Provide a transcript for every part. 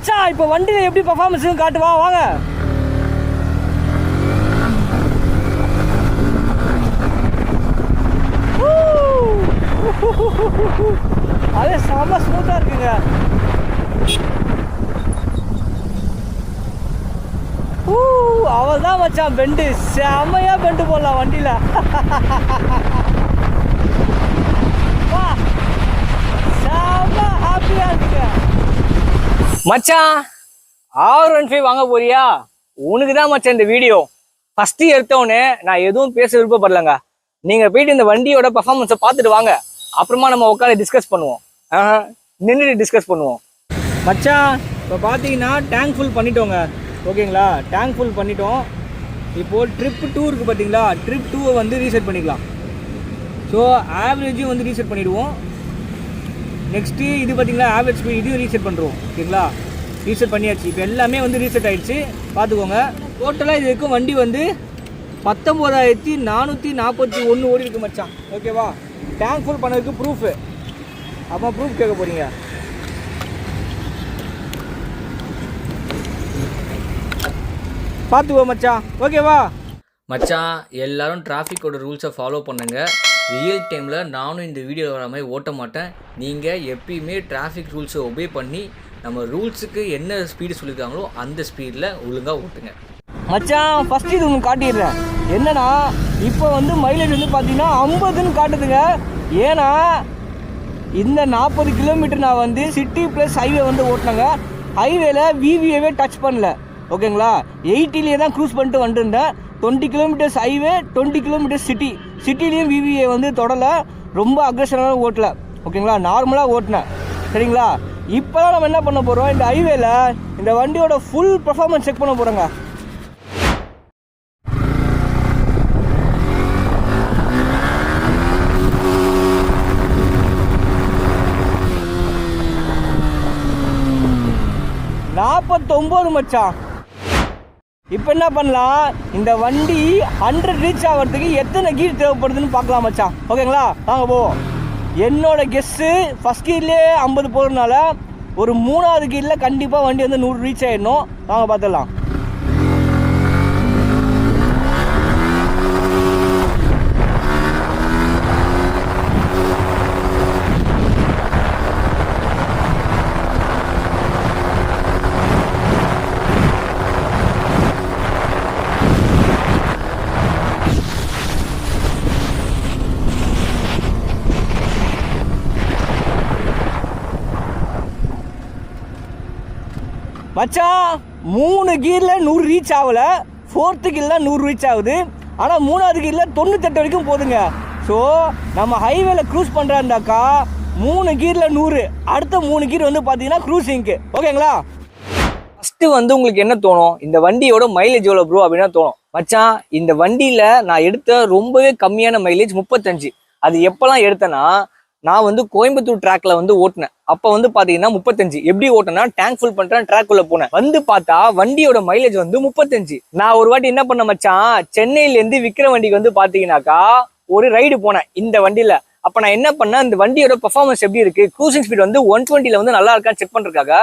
மச்சான் இப்போ வண்டியில் எப்படி பர்ஃபார்மன்ஸ் காட்டுவா வாங்க. அதே செம்ம ஸ்மூத்தாக இருக்குங்க. அவள் தான் மச்சான் பெண்டு செம்மையாக பெண்டு போடலாம் வண்டியில். செம்ம ஹாப்பியாக இருக்குங்க மச்சான். R15 வாங்க போறியா? உனக்கு தான் மச்சான் இந்த வீடியோ. ஃபஸ்ட்டு எடுத்தோடனே நான் எதுவும் பேச விருப்பப்படலைங்க. நீங்கள் போயிட்டு இந்த வண்டியோட பர்ஃபார்மன்ஸை பார்த்துட்டு வாங்க. அப்புறமா நம்ம உட்காந்து டிஸ்கஸ் பண்ணுவோம். நின்றுட்டு டிஸ்கஸ் பண்ணுவோம் மச்சான். இப்போ பார்த்தீங்கன்னா டேங்க் ஃபுல் பண்ணிட்டோங்க. ஓகேங்களா, டேங்க் ஃபுல் பண்ணிட்டோம். இப்போது ட்ரிப் 2 இருக்குது பார்த்தீங்களா, ட்ரிப் 2 வந்து ரீசெட் பண்ணிக்கலாம். ஸோ ஆவரேஜும் வந்து ரீசெட் பண்ணிவிடுவோம். நெக்ஸ்ட்டு இது பார்த்தீங்களா ஆவரேஜ் ஸ்பீட், இதையும் ரீசெட் பண்ணுறோம். ஓகேங்களா, ரீசெட் பண்ணியாச்சு. இப்போ எல்லாமே வந்து ரீசெட் ஆகிடுச்சு. பார்த்துக்கோங்க. டோட்டலாக இது வரைக்கும் வண்டி வந்து 19,441 ஓடி இருக்கு மச்சான். ஓகேவா, டேங்க் ஃபுல் பண்ணதுக்கு ப்ரூஃபு. அப்போ ப்ரூஃப் கேட்க போகிறீங்க. பார்த்துக்கோ மச்சான். ஓகேவா மச்சான், எல்லாரும் டிராஃபிக்கோட ரூல்ஸை ஃபாலோ பண்ணுங்கள். ரியல் டைமில் நானும் இந்த வீடியோவில் வர மாதிரி ஓட்ட மாட்டேன். நீங்கள் எப்பயுமே டிராஃபிக் ரூல்ஸை ஒபே பண்ணி நம்ம ரூல்ஸுக்கு என்ன ஸ்பீடு சொல்லியிருக்காங்களோ அந்த ஸ்பீடில் ஒழுங்காக ஓட்டுங்க மச்சான். ஃபஸ்ட்டு இது ஒன்று காட்டிடுறேன். என்னன்னா இப்போ வந்து மைலேஜ் வந்து பார்த்தீங்கன்னா 50ன்னு காட்டுதுங்க. ஏன்னா இந்த 40 கிலோமீட்டர் நான் வந்து சிட்டி ப்ளஸ் ஹைவே வந்து ஓட்டினேங்க. ஹைவேல விவிஏவே டச் பண்ணல. ஓகேங்களா, 80லேயே தான் க்ரூஸ் பண்ணிட்டு வந்துருந்தேன். 20 கிலோமீட்டர்ஸ் ஹைவே, 20 கிலோமீட்டர்ஸ் சிட்டி. சிட்டிலையும் விவிஏ வந்து தொடலை. ரொம்ப அக்ரெஷனாக ஓட்டல. ஓகேங்களா, நார்மலாக ஓட்டினேன். சரிங்களா, இப்போ தான் நம்ம என்ன பண்ண போகிறோம், இந்த ஹைவேல இந்த வண்டியோட ஃபுல் பர்ஃபார்மன்ஸ் செக் பண்ண போகிறோங்க. $49 மச்சான். இப்போ என்ன பண்ணலாம், இந்த வண்டி 100 ரீச் ஆகிறதுக்கு எத்தனை கீர் தேவைப்படுதுன்னு பார்க்கலாம் மச்சான். ஓகேங்களா, வாங்க போவோம். என்னோட கெஸ்ஸு ஃபஸ்ட் கீர்லேயே 50 போகிறதுனால ஒரு 3வது கீரில் கண்டிப்பாக வண்டி வந்து 100 ரீச் ஆகிடணும். வாங்க பார்த்துடலாம். மச்சான் 3 கீரில் 100 ரீச் ஆகலை. 4th கீரில் 100 ரீச் ஆகுது. ஆனால் 3வது கீரில் 98 வரைக்கும் போதுங்க. ஸோ நம்ம ஹைவேல க்ரூஸ் பண்ணுறாண்டாக்கா 3 கீரில் 100, அடுத்த 3 கீர் வந்து பார்த்தீங்கன்னா க்ரூசிங்க்கு. ஓகேங்களா, ஃபஸ்ட்டு வந்து உங்களுக்கு என்ன தோணும், இந்த வண்டியோட மைலேஜ் எவ்வளோ ப்ரோ அப்படின்னா தோணும். மச்சான், இந்த வண்டியில் நான் எடுத்த ரொம்பவே கம்மியான மைலேஜ் 35. அது எப்போல்லாம் எடுத்தேன்னா, நான் வந்து கோயம்புத்தூர் ட்ராக்ல வந்து ஓட்டினேன். அப்போ வந்து பார்த்தீங்கன்னா 35. எப்படி ஓட்டினா, டேங்க் ஃபுல் பண்ணுறேன், ட்ராக்குள்ள போனேன். வந்து பார்த்தா வண்டியோட மைலேஜ் வந்து 35. நான் ஒரு வாட்டி என்ன பண்ண மச்சான், சென்னையிலேருந்து விக்கிரவாண்டிக்கு வந்து பார்த்தீங்கன்னாக்கா ஒரு ரைடு போனேன் இந்த வண்டியில். அப்போ நான் என்ன பண்ணேன், இந்த வண்டியோட பர்ஃபார்மன்ஸ் எப்படி இருக்கு, க்ரூசிங் ஸ்பீட் வந்து 120 வந்து நல்லா இருக்கான்னு செக் பண்ணுறதுக்காக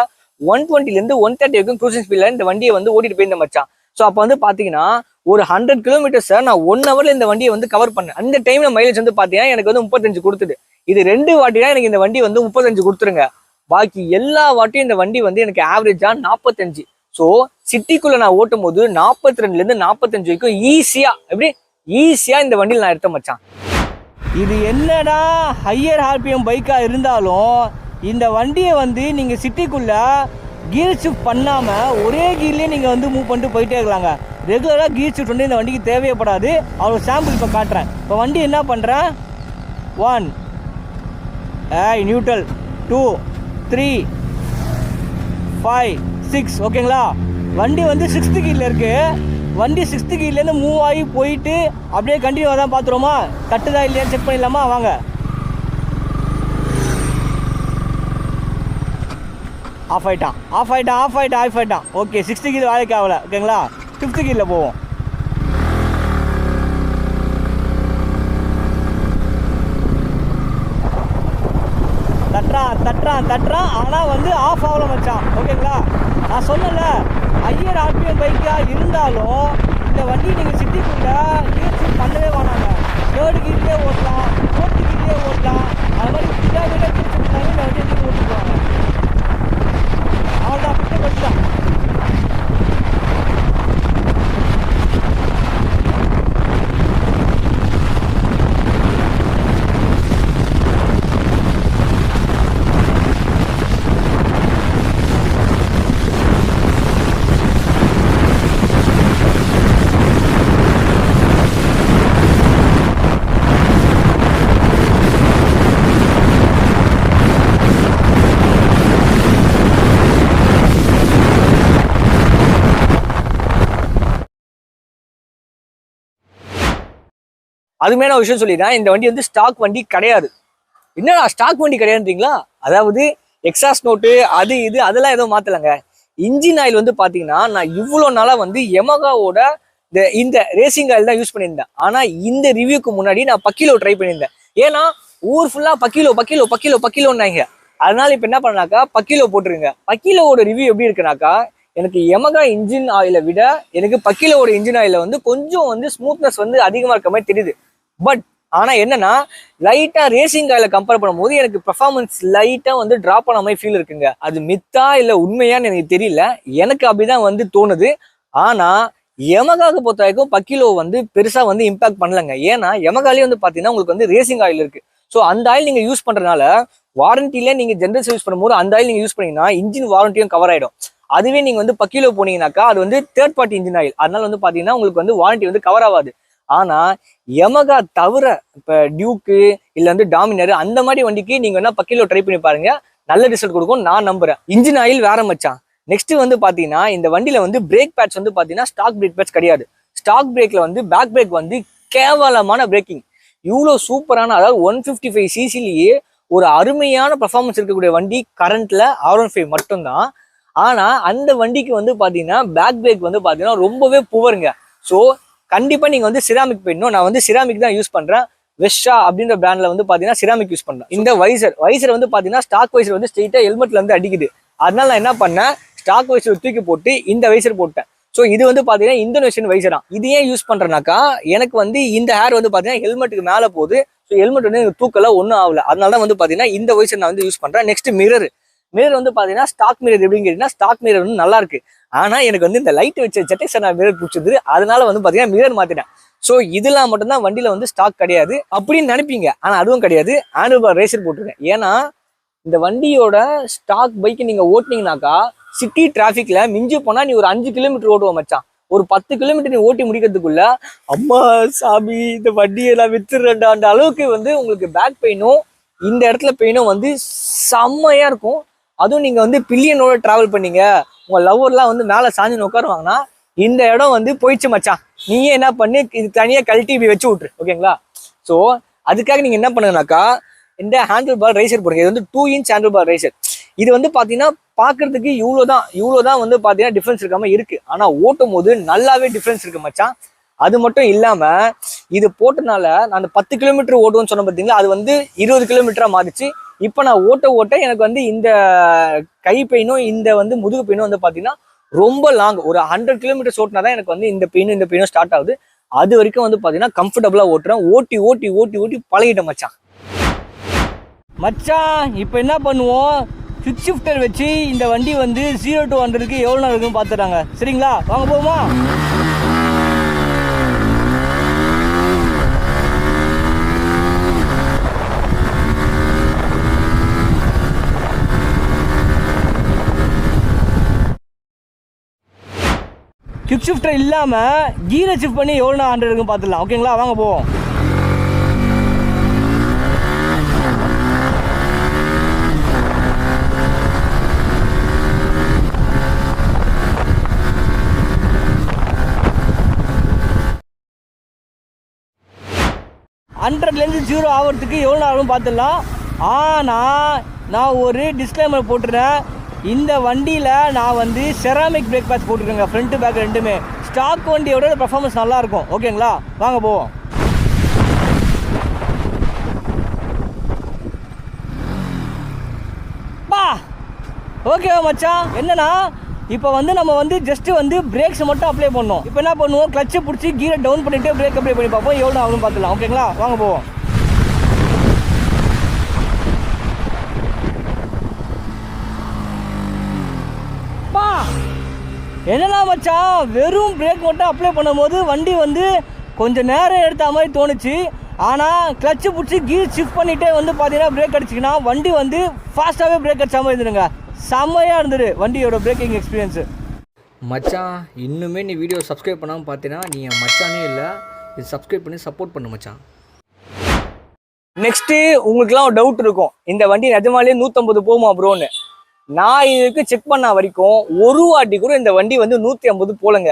120லேருந்து 130 வரைக்கும் க்ரூசிங் ஸ்பீடில் இந்த வண்டியை வந்து ஓட்டிட்டு போயிருந்தேன் மச்சான். ஸோ அப்போ வந்து பார்த்தீங்கன்னா ஒரு 100 கிலோமீட்டர்ஸை நான் 1 ஹவர்ல இந்த வண்டியை வந்து கவர் பண்ணேன். அந்த டைம்ல மைலேஜ் வந்து பார்த்தீங்கன்னா எனக்கு வந்து 35 கொடுத்துது. இது 2 வாட்டி தான் எனக்கு இந்த வண்டி வந்து 35 கொடுத்துருங்க. பாக்கி எல்லா வாட்டியும் இந்த வண்டி வந்து எனக்கு ஆவரேஜா 45. ஸோ சிட்டிக்குள்ள நான் ஓட்டும் போது 42லேருந்து 45 வரைக்கும் ஈஸியா இந்த வண்டியில் நான் எடுத்த மச்சான். இது என்னடா ஹையர் ஆர்பிஎம் பைக்கா இருந்தாலும் இந்த வண்டியை வந்து நீங்க சிட்டிக்குள்ள கீர் ஷிஃப்ட் பண்ணாம ஒரே கீர்லயே நீங்க வந்து மூவ் பண்ணிட்டு போயிட்டே இருக்கலாங்க. ரெகுலரா கீர் ஷிஃப்ட் வந்து இந்த வண்டிக்கு தேவைப்படாது. அவ்வளோ சாம்பிள் இப்போ காட்டுறேன். இப்போ வண்டி என்ன பண்றேன், 1 நியூட்ரல், 2 3 5 6. ஓகேங்களா, வண்டி வந்து 6th கீரில் இருக்கு. வண்டி 6th கீர்லேருந்து மூவ் ஆகி போயிட்டு அப்படியே கண்டினியூ தான் பார்த்துருவோமா, தட்டுதா இல்லையான்னு செக் பண்ணிடலாமா, வாங்க. ஆஃப் ஆகிட்டான். ஓகே, 6th கீர் வேலைக்கு ஆகலை. ஓகேங்களா, 5th கீரில் போவோம். தட்டுறான் ஆனால் வந்து ஆஃப் ஆகல மச்சான். ஓகேங்களா, நான் சொன்னல ஹையர் ஆர்பிஎம் பைக்காக இருந்தாலும் இந்த வண்டி நீங்கள் சிட்டிக்குள்ளே யூஸ் பண்ணவே வேணாங்க. 3rd கீர்லேயே ஓட்டலாம், 4th கீர்லேயே ஓட்டலாம். அது மாதிரி ஃபுல்லாக திருச்சிருந்தாலும் இந்த வண்டியை நீங்கள் ஓட்டிக்குவாங்க. அவ்வளோதான், அப்படியே வச்சுதான். அதுமே நான் விஷயம் சொல்லிடுறேன், இந்த வண்டி வந்து ஸ்டாக் வண்டி கிடையாது. என்னடா ஸ்டாக் வண்டி கிடையாதுன்றீங்களா? அதாவது எக்ஸாஸ் நோட்டு அது இது அதெல்லாம் எதுவும் மாற்றலைங்க. இன்ஜின் ஆயில் வந்து பார்த்தீங்கன்னா நான் இவ்வளோ நாளாக வந்து யமகாவோட இந்த ரேசிங் ஆயில் தான் யூஸ் பண்ணியிருந்தேன். ஆனால் இந்த ரிவ்யூக்கு முன்னாடி நான் பக்கிலோ ட்ரை பண்ணியிருந்தேன். ஏன்னா ஊர் ஃபுல்லாக பக்கிலோன்னாங்க. அதனால இப்போ என்ன பண்ணாக்கா பக்கிலோ போட்டுருங்க. பக்கிலோவோட ரிவ்யூ எப்படி இருக்குனாக்கா, எனக்கு யமகா இன்ஜின் ஆயிலை விட எனக்கு பக்கிலோவோட இன்ஜின் ஆயில வந்து கொஞ்சம் வந்து ஸ்மூத்னஸ் வந்து அதிகமாக இருக்க மாதிரி தெரியுது. பட் ஆனால் என்னன்னா லைட்டாக ரேசிங் ஆயில கம்பேர் பண்ணும்போது எனக்கு பெர்ஃபார்மன்ஸ் லைட்டாக வந்து ட்ராப் பண்ண மாதிரி ஃபீல் இருக்குங்க. அது மித்தா இல்லை உண்மையான்னு எனக்கு தெரியல, எனக்கு அப்படிதான் வந்து தோணுது. ஆனால் யமகாவுக்கு பொறுத்த வரைக்கும் பக்கிலோ வந்து பெருசாக வந்து இம்பாக்ட் பண்ணலங்க. ஏன்னா யமகாலே வந்து பார்த்தீங்கன்னா உங்களுக்கு வந்து ரேசிங் ஆயில் இருக்கு. ஸோ அந்த ஆயில் நீங்கள் யூஸ் பண்ணுறதுனால வாரண்டியில நீங்கள் ஜென்ரல் சர்வீஸ் பண்ணும்போது அந்த ஆயில் நீங்கள் யூஸ் பண்ணீங்கன்னா இன்ஜின் வாரண்டியும் கவர் ஆகிடும். அதுவே நீங்கள் வந்து பக்கிலோ போனீங்கன்னாக்கா அது வந்து 3rd பார்ட்டி இன்ஜின் ஆயில், அதனால வந்து பார்த்தீங்கன்னா உங்களுக்கு வந்து வாரண்டி வந்து கவர் ஆகாது. ஆனால் யமகா தவிர இப்போ டியூக்கு இல்லை வந்து டாமினர் அந்த மாதிரி வண்டிக்கு நீங்கள் வேணா பக்கிலோ ட்ரை பண்ணி பாருங்க, நல்ல ரிசல்ட் கொடுக்கும் நான் நம்புறேன். இன்ஜின் ஆயில் வேற மச்சான். நெக்ஸ்ட் வந்து பார்த்தீங்கன்னா இந்த வண்டியில வந்து பிரேக் பேட்ச் வந்து பார்த்தீங்கன்னா ஸ்டாக் பிரேக் பேட்ச் கிடையாது. ஸ்டாக் பிரேக்ல வந்து பேக் பிரேக் வந்து கேவலமான பிரேக்கிங். இவ்வளோ சூப்பரான, அதாவது 155 சிசிலேயே ஒரு அருமையான பர்ஃபார்மன்ஸ் இருக்கக்கூடிய வண்டி கரண்ட்ல R15 மட்டும்தான். ஆனா அந்த வண்டிக்கு வந்து பாத்தீங்கன்னா பேக் பிரேக் வந்து பாத்தீங்கன்னா ரொம்பவே புவருங்க. ஸோ கண்டிப்பா நீங்க வந்து சிராமிக் போயிடணும். நான் வந்து சிராமிக் தான் யூஸ் பண்றேன். வெஷா அப்படின்ற பிராண்ட்ல வந்து பாத்தீங்கன்னா சிராமிக் யூஸ் பண்றேன். இந்த வைசர் வந்து பாத்தீங்கன்னா ஸ்டாக் வைசர் வந்து ஸ்ட்ரெயிட்டா ஹெல்மெட்ல இருந்து அடிக்குது. அதனால நான் என்ன பண்ணேன், ஸ்டாக் வைசர் தூக்கி போட்டு இந்த வைசர் போட்டேன். ஸோ இது வந்து பாத்தீங்கன்னா இந்தோனேஷியன் வைசரா. இது ஏன் யூஸ் பண்றேன்னாக்கா எனக்கு வந்து இந்த ஹேர் வந்து பாத்தீங்கன்னா ஹெல்மெட்டுக்கு மேல போகுது. ஸோ ஹெல்மெட் வந்து எனக்கு தூக்கல ஒன்றும் ஆகல. அதனால தான் வந்து பாத்தீங்கன்னா இந்த வைசர் நான் வந்து யூஸ் பண்றேன். நெக்ஸ்ட் மிரர் வந்து பாத்தீங்கன்னா ஸ்டாக் மிரர் எப்படின்னு கேட்டீங்கன்னா ஸ்டாக் மிரர் வந்து நல்லா இருக்கு. ஆனா எனக்கு வந்து இந்த லைட் வச்ச ஜெட்டக்ஸர் மிரர் பிடிச்சது, அதனால வந்து பாத்தீங்கன்னா மிரர் மாத்திட்டேன். ஸோ இதெல்லாம் மட்டும்தான் வண்டியில வந்து ஸ்டாக் கிடையாது அப்படின்னு நினைப்பீங்க, ஆனா அதுவும் கிடையாது. ஹேண்டில் பார் ரேசர் போட்டிருக்கேன். ஏன்னா இந்த வண்டியோட ஸ்டாக் பைக் நீங்க ஓட்டினீங்கன்னாக்கா சிட்டி டிராஃபிக்ல மிஞ்சி போனா நீ ஒரு 5 கிலோமீட்டர் ஓட்டுவோம் மச்சான். ஒரு 10 கிலோமீட்டர் நீ ஓட்டி முடிக்கிறதுக்குள்ள அம்மா சாமி இந்த வண்டியை நான் வித்துறேன்டா அந்த அளவுக்கு வந்து உங்களுக்கு பேக் பெயினும் இந்த இடத்துல பெயினும் வந்து செம்மையா இருக்கும். அதுவும் நீங்க வந்து பில்லியனோட டிராவல் பண்ணீங்க, உங்க லவ்வர்லாம் வந்து மேல சாஞ்சு உட்காருவாங்கன்னா இந்த இடம் வந்து போயிடுச்சு மச்சான். நீயே என்ன பண்ணு, இது தனியா கழட்டி இப்படி வச்சு விட்டுரு, ஓகேங்களா? ஸோ அதுக்காக நீங்க என்ன பண்ணுங்கனாக்கா இந்த ஹேண்டில் பார் ரேசர் போடுங்க. இது வந்து 2 இன்ச் ஹேண்டில் பார் ரேசர். இது வந்து பாத்தீங்கன்னா பாக்குறதுக்கு இவ்வளவுதான் வந்து பாத்தீங்கன்னா டிஃபரன்ஸ் இருக்காம இருக்கு. ஆனா ஓட்டும் போது நல்லாவே டிஃபரன்ஸ் இருக்கு மச்சான். அது மட்டும் இல்லாம இது போட்டனால நான் அந்த 10 கிலோமீட்டர் ஓட்டுவோம்னு சொன்ன பார்த்தீங்களா, அது வந்து 20 கிலோமீட்டரா மாறிச்சு. இப்போ நான் ஓட்ட எனக்கு வந்து இந்த கை பெயினும் இந்த வந்து முதுகு பெயினும் வந்து பாத்தீங்கன்னா ரொம்ப லாங், ஒரு 100 கிலோமீட்டர்ஸ் ஓட்டினா தான் எனக்கு வந்து இந்த பெயினும் ஸ்டார்ட் ஆகுது. அது வரைக்கும் வந்து பாத்தீங்கன்னா கம்ஃபர்டபுளா ஓட்டுறேன். ஓட்டி பழகிட்டேன் மச்சான். இப்போ என்ன பண்ணுவோம், ஸ்விட்ச் ஷிஃப்டர் வச்சு இந்த வண்டி வந்து 0 to 100க்கு எவ்வளோ நேரம் இருக்குன்னு பார்த்துறாங்க. சரிங்களா, வாங்க போகுமா? கிக் ஷிஃப்டர் இல்லாமல் கீரை ஷிஃப்ட் பண்ணி எவ்வளோ நேரம் 100 இருக்குன்னு பார்த்துடலாம். ஓகேங்களா, வாங்க போவோம். ஹண்ட்ரட்லேருந்து 0 ஆகிறதுக்கு எவ்வளோ ஆகும் பார்த்துடலாம். ஆனால் நான் ஒரு டிஸ்க்ளைமர் போட்டுறேன், இந்த வண்டியில் நான் வந்து செராமிக் பிரேக் பேட்ச் போட்டுருக்கேங்க, ஃப்ரண்ட்டு பேக் ரெண்டுமே. ஸ்டாக் வண்டியோட பர்ஃபார்மன்ஸ் நல்லாயிருக்கும். ஓகேங்களா, வாங்க போவோம். பா ஓகே மச்சான், என்னன்னா இப்போ வந்து நம்ம வந்து ஜஸ்ட் வந்து பிரேக்ஸ் மட்டும் அப்ளை பண்ணோம். இப்போ என்ன பண்ணுவோம், கிளச்சை பிடிச்சி கீரை டவுன் பண்ணிட்டு பிரேக் அப்ளை பண்ணி பார்ப்போம் எவ்வளோ ஆகும்னு பார்த்துக்கலாம். ஓகேங்களா, வாங்க போவோம். என்னன்னா மச்சான், வெறும் பிரேக் மட்டும் அப்ளை பண்ணும்போது வண்டி வந்து கொஞ்சம் நேரம் எடுத்த மாதிரி தோணுச்சு. ஆனால் கிளச்சு பிடிச்சி கீர் ஷிஃப்ட் பண்ணிகிட்டே வந்து பார்த்தீங்கன்னா பிரேக் அடிச்சிங்கன்னா வண்டி வந்து ஃபாஸ்ட்டாகவே பிரேக் அடிச்ச மாதிரி இருந்துருங்க. செம்மையாக இருந்தது வண்டியோட பிரேக்கிங் எக்ஸ்பீரியன்ஸு. மச்சான், இன்னுமே நீ வீடியோ சப்ஸ்கிரைப் பண்ணாமல் பார்த்தீங்கன்னா நீ என் மச்சானே இல்லை. இது சப்ஸ்கிரைப் பண்ணி சப்போர்ட் பண்ணு மச்சான். நெக்ஸ்ட்டு உங்களுக்குலாம் ஒரு டவுட் இருக்கும், இந்த வண்டி நிஜமாலே 150 போகுமா ப்ரோன்னு. நான் இதுக்கு செக் பண்ண வரைக்கும் ஒரு வாட்டி கூட இந்த வண்டி வந்து 150 போலங்க.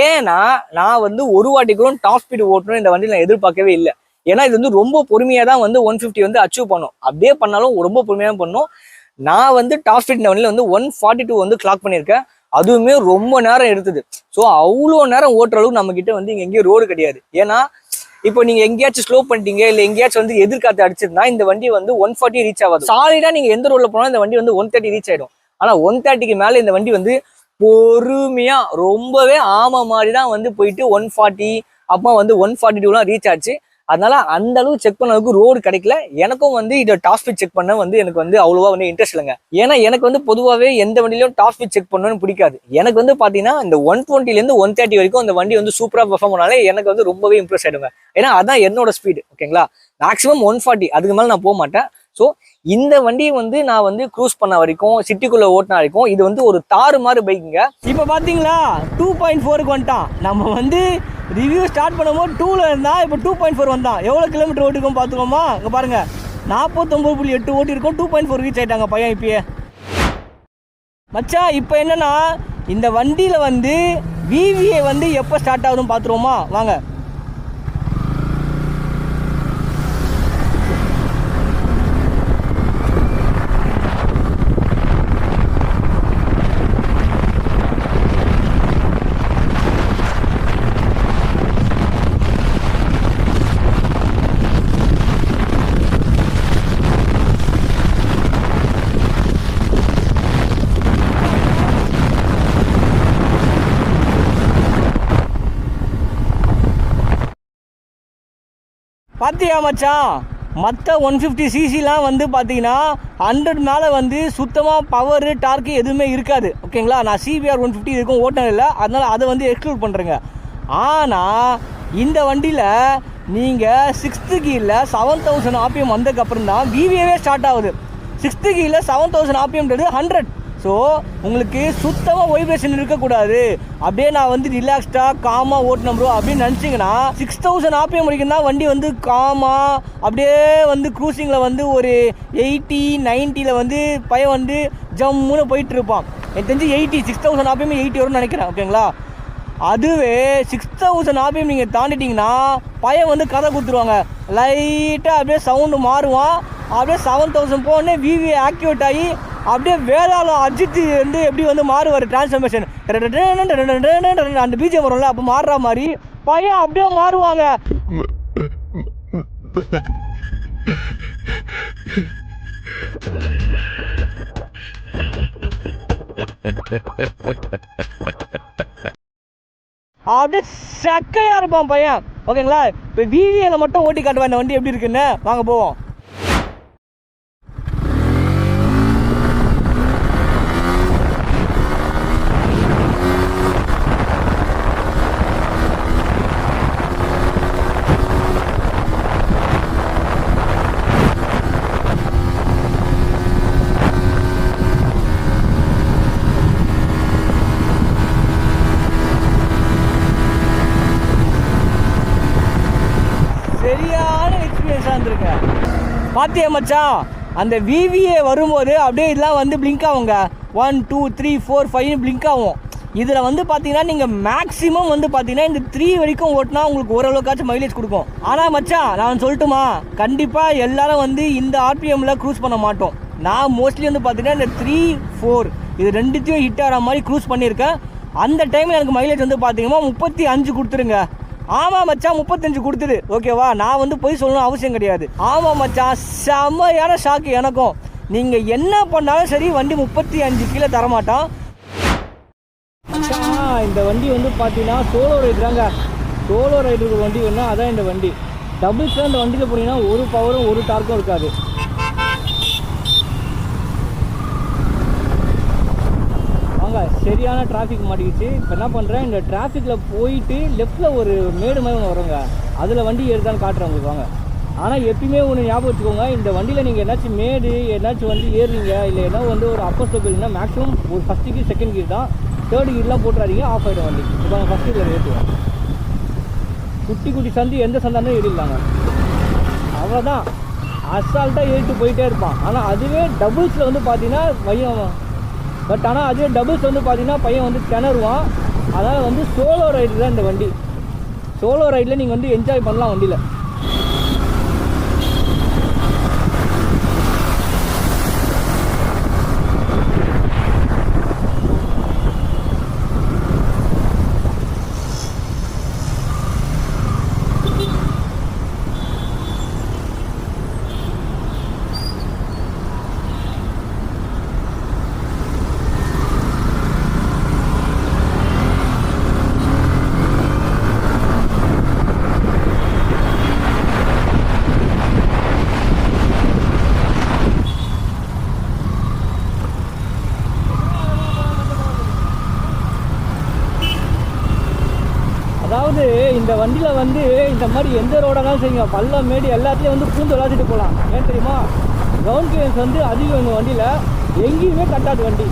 ஏன்னா நான் வந்து ஒரு வாட்டி கூட டாப் ஸ்பீடு ஓட்டணும் இந்த வண்டியில் நான் எதிர்பார்க்கவே இல்லை. ஏன்னா இது வந்து ரொம்ப பொறுமையாக தான் வந்து 150 வந்து அச்சீவ் பண்ணும். அப்படியே பண்ணாலும் ரொம்ப பொறுமையாக தான் பண்ணும். நான் வந்து டாப் ஸ்பீட் இந்த வண்டியில் வந்து 142 வந்து கிளாக் பண்ணியிருக்கேன். அதுவுமே ரொம்ப நேரம் எடுத்தது. ஸோ அவ்வளோ நேரம் ஓட்டுற அளவுக்கு நம்மக்கிட்ட வந்து இங்கே எங்கேயும் ரோடு கிடையாது. ஏன்னா இப்போ நீங்க எங்கேயாச்சும் ஸ்லோ பண்ணிட்டீங்க இல்லை எங்கேயாச்சும் வந்து எதிர்காத்து அடிச்சிருந்தா இந்த வண்டி வந்து 140 ரீச் ஆகாது. சாலிடா நீங்க எந்த ரோட்ல போனாலும் இந்த வண்டி வந்து 130 ரீச் ஆயிடும். ஆனா 130க்கு மேல இந்த வண்டி வந்து பொறுமையா ரொம்பவே ஆமா மாதிரி தான் வந்து போயிட்டு 140 அப்பா வந்து 142 ரீச் ஆச்சு. அதனால அந்த அளவு செக் பண்ண அளவுக்கு ரோடு கிடைக்கல. எனக்கும் வந்து இதை டாப் ஸ்பீட் செக் பண்ண வந்து எனக்கு வந்து அவ்வளோவா வந்து இன்ட்ரெஸ்ட் இல்லைங்க. ஏன்னா எனக்கு வந்து பொதுவாகவே எந்த வண்டியிலும் டாப் ஸ்பீட் செக் பண்ணணும்னு பிடிக்காது. எனக்கு வந்து பார்த்தீங்கன்னா இந்த 120லேருந்து 130 வரைக்கும் அந்த வண்டி வந்து சூப்பராக பெர்ஃபார்ம் பண்ணாலே எனக்கு வந்து ரொம்பவே இம்ப்ரெஸ் ஆயிடுங்க. ஏன்னா அதான் என்னோட ஸ்பீடு. ஓகேங்களா, மேக்ஸிமம் 140, அதுக்கு மேலே நான் போக மாட்டேன். ஸோ இந்த வண்டியை வந்து நான் வந்து க்ரூஸ் பண்ண வரைக்கும் சிட்டிக்குள்ளே ஓட்டின வரைக்கும் இது வந்து ஒரு தாறு மாதிரி பைக்குங்க. இப்போ பார்த்தீங்களா 2.4க்கு வந்துட்டான். நம்ம வந்து ரிவ்யூ ஸ்டார்ட் பண்ணும்போது 2ல இருந்தால் இப்போ 2.4 வந்தான். எவ்வளோ கிலோமீட்டர் ஓட்டிருக்கோம் பார்த்துக்கோமா. இங்கே பாருங்க 49.8 ஓட்டி இருக்கும். 2.4 ரீச் ஆயிட்டாங்க பையன் இப்பயே. மச்சா இப்போ என்னன்னா இந்த வண்டியில் வந்து VVA வந்து எப்போ ஸ்டார்ட் ஆகுதுன்னு பார்த்துருவோமா, வாங்க. பார்த்தியா மச்சான், மற்ற 150cc வந்து பார்த்தீங்கன்னா 100 மேலே வந்து சுத்தமாக பவரு டார்க்கு எதுவுமே இருக்காது. ஓகேங்களா, நான் CBR 150 இருக்கும் ஓட்டினது இல்லை, அதனால் அதை வந்து எக்ஸ்க்ளூட் பண்ணுறேங்க. ஆனால் இந்த வண்டியில் நீங்கள் 6th கீரில் 7000 RPM வந்ததுக்கப்புறம் தான் VVAவே ஸ்டார்ட் ஆகுது. 6th கீரில் 7000 RPMன்றது 100. ஸோ உங்களுக்கு சுத்தமாக வைப்ரேஷன் இருக்கக்கூடாது. அப்படியே நான் வந்து ரிலாக்ஸ்டாக காமாக ஓட்டணும் ப்ரோ அப்படின்னு நினச்சிங்கன்னா 6000 RPM வரைக்கும் தான் வண்டி வந்து காமாக அப்படியே வந்து க்ரூசிங்கில் வந்து ஒரு 80-90ல் வந்து பையன் வந்து ஜம்முன்னு போயிட்டு இருப்பான். எனக்கு தெரிஞ்சு 6000 RPM 80 வரும்னு நினைக்கிறேன். ஓகேங்களா, அதுவே 6000 RPM நீங்கள் தாண்டிட்டிங்கன்னா பையன் வந்து கதை கொடுத்துருவாங்க. லைட்டாக அப்படியே சவுண்டு மாறுவான். அப்படியே 7000 போனே VVA ஆக்டிவேட் ஆகி அப்படியே வேதாளம் அஜித் வந்து எப்படி வந்து மாறுவார் டிரான்ஸ்ஃபர்மேஷன் அந்த பிஜிஎம் வரும்ல, அப்போ மாறுற மாதிரி பையன் அப்படியே மாறுவாங்க. அப்படியே சக்கையா இருப்பான் பையன். ஓகேங்களா, இப்போ VVAல மட்டும் ஓட்டி காட்டுவேன் இந்த வண்டி எப்படி இருக்குன்னு, வாங்க போவோம். சரியான எக்ஸ்பீரியன்ஸாக இருந்திருக்கேன். பார்த்தியா மச்சான், அந்த VVA வரும்போது அப்படியே இதெல்லாம் வந்து பிளிங்க் ஆகுங்க. 1 2 3 4 5 பிளிங்க் ஆகும். இதில் வந்து பார்த்தீங்கன்னா நீங்கள் மேக்ஸிமம் வந்து பார்த்தீங்கன்னா இந்த 3 வரைக்கும் ஓட்டினா உங்களுக்கு ஓரளவுக்காச்சும் மைலேஜ் கொடுக்கும். ஆனால் மச்சான் நான் சொல்லட்டுமா, கண்டிப்பாக எல்லாரும் வந்து இந்த RPMல க்ரூஸ் பண்ண மாட்டோம். நான் மோஸ்ட்லி வந்து பார்த்தீங்கன்னா இந்த 3 4 இது ரெண்டுத்தையும் ஹிட் ஆகிற மாதிரி க்ரூஸ் பண்ணியிருக்கேன். அந்த டைமில் எனக்கு மைலேஜ் வந்து பார்த்தீங்கன்னா 35 கொடுத்துருங்க. ஆமாம் மச்சான், 35 கொடுத்துரு. ஓகேவா, நான் வந்து போய் சொல்லணும் அவசியம் கிடையாது. ஆமாம் மச்சான், செம்மையான ஷாக்கு எனக்கும். நீங்கள் என்ன பண்ணாலும் சரி வண்டி 35 கீழே தரமாட்டான். இந்த வண்டி வந்து பார்த்தீங்கன்னா சோலோ ரைடுறாங்க. சோலோ ரைடருக்கு வண்டி வேணுன்னா அதான் இந்த வண்டி. டபுள்ஸில் அந்த வண்டியில் போனீங்கன்னா ஒரு பவரும் ஒரு டார்க்கும் இருக்காது. வாங்க, சரியான டிராஃபிக் மாட்டிக்கிச்சு. இப்போ என்ன பண்ணுறேன், இந்த டிராஃபிக்கில் போயிட்டு லெஃப்ட்டில் ஒரு மேடு மாதிரி ஒன்று வருங்க, அதில் வண்டி ஏறுதான்னு காட்டுறேன் உங்களுக்கு. வாங்க. ஆனால் எப்பயுமே ஒன்று ஞாபகம் வச்சுக்கோங்க, இந்த வண்டியில் நீங்கள் என்னாச்சும் மேடு என்னாச்சும் வந்து ஏறுறீங்க இல்லை என்ன வந்து ஒரு அப்பர் ஸ்டெப் இல்லைன்னா மேக்ஸிமம் ஒரு ஃபஸ்ட் கீர் செகண்ட் கீர் தான், தேர்ட் கீர்லாம் போட்டுறாதீங்க, ஆஃப் ஆகிடும் வண்டி. இப்போ நாங்கள் ஃபஸ்ட் கீரில் ஏற்றுவோம். குட்டி குட்டி சந்து எந்த சந்தாலும் ஏறிடலாங்க, அவ்வளோதான். அசால்ட்டாக ஏறிட்டு போயிட்டே இருப்பான். ஆனால் அதுவே டபுள்ஸில் வந்து பார்த்தீங்கன்னா பையன், பட் ஆனால் அதுவே டபுள்ஸ் வந்து பார்த்தீங்கன்னா பையன் வந்து திணறுவான். அதனால் வந்து சோலோ ரைடு தான் இந்த வண்டி. சோலோ ரைடில் நீங்கள் வந்து என்ஜாய் பண்ணலாம் வண்டியில். அதாவது இந்த வண்டியில் வந்து இந்த மாதிரி எந்த ரோடானாலும் சரிங்க, பள்ளம் மேடு எல்லாத்துலேயும் வந்து பூந்து விளாசிட்டு போகலாம். ஏன் தெரியுமா, கிரவுண்ட் கிளியரன்ஸ் வந்து அதிகம் இந்த வண்டியில், எங்கேயுமே கட்டாது வண்டி.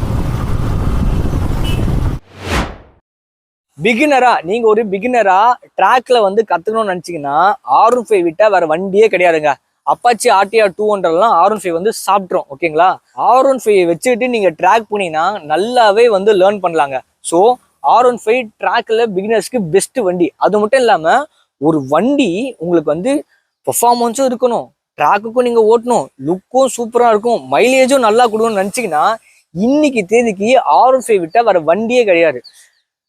நீங்கள் ஒரு பிகினராக ட்ராக்கில் வந்து கற்றுக்கணும்னு நினச்சிங்கன்னா R15 விட்டால் வேறு வண்டியே கிடையாதுங்க. அப்பாச்சி RTR 200லாம் R15 வந்து சாப்பிட்றோம். ஓகேங்களா, R15 வச்சுக்கிட்டு நீங்கள் ட்ராக் போனீங்கன்னா நல்லாவே வந்து லேர்ன் பண்ணலாங்க. ஸோ R15 ட்ராக்கில் பிகினர்ஸ்க்கு பெஸ்ட் வண்டி. அது மட்டும் இல்லாமல் ஒரு வண்டி உங்களுக்கு வந்து பெர்ஃபார்மன்ஸும் இருக்கணும், ட்ராக்குக்கும் நீங்கள் ஓட்டணும், லுக்கும் சூப்பராக இருக்கும், மைலேஜும் நல்லா கொடுக்கணும்னு நினச்சிங்கன்னா இன்னைக்கு தேதிக்கு R15 விட்டால் வேறு வண்டியே கிடையாது.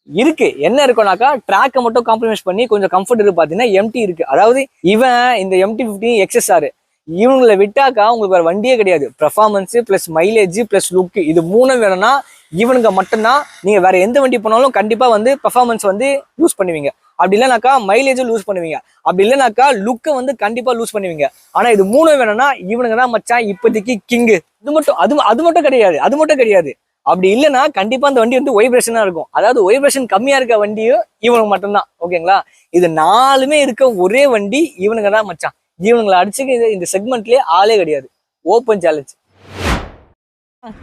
இருக்கு, என்ன இருக்கும்னாக்கா ட்ராக்கை மட்டும் காம்ப்ரமைஸ் பண்ணி கொஞ்சம் கம்ஃபர்ட் இருக்கு. பார்த்தீங்கன்னா MT இருக்கு. அதாவது இவன் இந்த MT-15 XSR இவங்களை விட்டாக்கா உங்களுக்கு வேற வண்டியே கிடையாது. Performance plus mileage plus look, இது மூணும் வேணும்னா இவனுங்க மட்டும்தான். நீங்க வேற எந்த வண்டி போனாலும் கண்டிப்பா வந்து பெர்ஃபார்மன்ஸ் வந்து லூஸ் பண்ணுவீங்க, அப்படி இல்லைனாக்கா மைலேஜும் லூஸ் பண்ணுவீங்க, அப்படி இல்லைனாக்கா லுக்கை வந்து கண்டிப்பா லூஸ் பண்ணுவீங்க. ஆனா இது மூணும் வேணும்னா இவனுங்க தான் மச்சான் இப்போதைக்கு கிங்கு. அது மட்டும் கிடையாது. அப்படி இல்லைன்னா கண்டிப்பா அந்த வண்டி வந்து வைப்ரேஷனா இருக்கும். அதாவது வைப்ரேஷன் கம்மியா இருக்க வண்டியும் இவனுக்கு மட்டும்தான். ஓகேங்களா, இது நாலுமே இருக்க ஒரே வண்டி இவனுங்க தான் மச்சான். இவனுங்களை அடிச்சுக்க இந்த செக்மெண்ட்லயே ஆளே கிடையாது. Open challenge.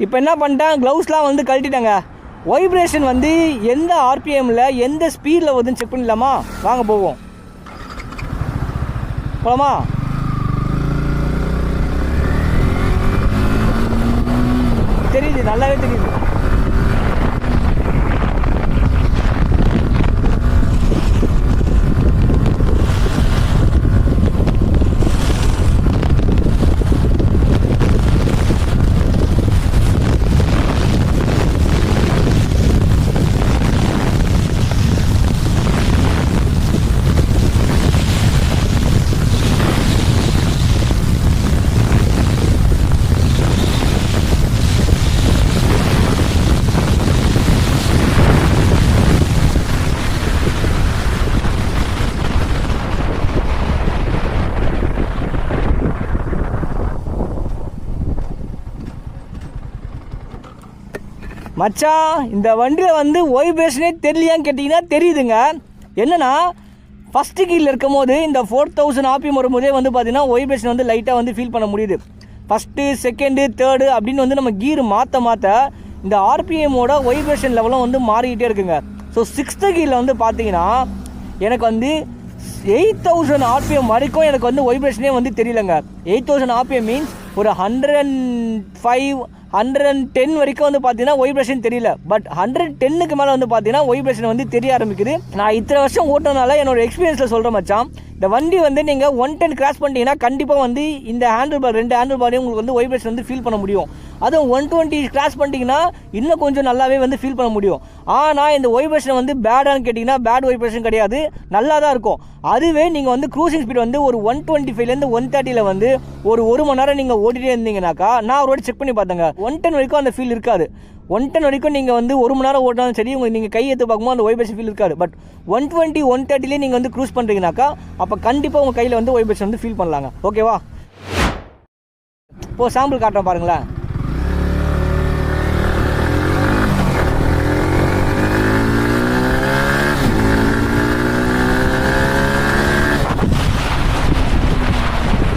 இப்போ என்ன பண்ணிட்டேன், க்ளவுஸ்லாம் வந்து கழட்டிட்டாங்க. வைப்ரேஷன் வந்து எந்த RPMல எந்த ஸ்பீடில் வந்து செக் பண்ணிடலாமா? வாங்க போவோம், போலாமா? தெரியுது, நல்லாவே தெரியுது. மச்சான், இந்த வண்டியில் வந்து வைப்ரேஷனே தெரியலையான்னு கேட்டிங்கன்னா தெரியுதுங்க. என்னென்னா ஃபஸ்ட்டு கீரில் இருக்கும் போது இந்த 4000 RPM வரும்போதே வந்து பார்த்தீங்கன்னா வைப்ரேஷன் வந்து லைட்டாக வந்து ஃபீல் பண்ண முடியுது. ஃபஸ்ட்டு செகண்டு தேர்டு அப்படின்னு வந்து நம்ம கீர் மாற்ற இந்த RPMோட வைப்ரேஷன் லெவலும் வந்து மாறிக்கிட்டே இருக்குங்க. ஸோ 6th கீரில் வந்து பார்த்தீங்கன்னா எனக்கு வந்து 8000 RPM வரைக்கும் எனக்கு வந்து வைப்ரேஷனே வந்து தெரியலங்க. 8000 RPM மீன்ஸ் ஒரு 105 110 வரைக்கும் வந்து பார்த்தீங்கன்னா வைப்ரேஷன் தெரியல. பட் 110க்கு மேலே வந்து பார்த்தீங்கன்னா வைப்ரேஷன் வந்து தெரிய ஆரம்பிக்குது. நான் இத்தனை வருஷம் ஓட்டுறதுனால என்னோட எக்ஸ்பீரியன்ஸில் சொல்கிறேன் மச்சான். இந்த வண்டி வந்து நீங்கள் 110 கிராஸ் பண்ணிட்டீங்கன்னா கண்டிப்பாக வந்து இந்த ஹேண்டில் பார் 2 ஹேண்டில் பாரையும் உங்களுக்கு வந்து வைப்ரேஷன் வந்து ஃபீல் பண்ண முடியும். அதுவும் 120 கிராஸ் பண்ணிட்டீங்கன்னா இன்னும் கொஞ்சம் நல்லாவே வந்து ஃபீல் பண்ண முடியும். ஆனால் இந்த வைப்ரேஷன் வந்து பேடான்னு கேட்டிங்கன்னா பேட் வைப்ரேஷன் கிடையாது, நல்லா தான் இருக்கும். அதுவே நீங்கள் வந்து க்ரூசிங் ஸ்பீட் வந்து ஒரு 125லேருந்து 130ல் வந்து ஒரு மணி நேரம் நீங்கள் ஓட்டிகிட்டே இருந்தீங்கன்னாக்கா, நான் ஒரு வாட்டி செக் பண்ணி பார்த்தேங்க, 110 வரைக்கும் அந்த ஃபீல் இருக்காது. 110 வரைக்கும் நீங்கள் வந்து 1 மணி நேரம் ஓட்டினாலும் சரி, உங்களுக்கு நீங்கள் கை எடுத்து பார்க்கும்போது அந்த வைப்ரேஷன் ஃபீல் இருக்காது. பட் 120 130லேயே நீங்கள் வந்து க்ரூஸ் பண்ணுறீங்கனாக்கா அப்போ கண்டிப்பாக உங்கள் கையில் வந்து வைப்ரேஷன் வந்து ஃபீல் பண்ணலாங்க. ஓகேவா? இப்போது சாம்பிள் காட்டுறேன் பாருங்களேன்.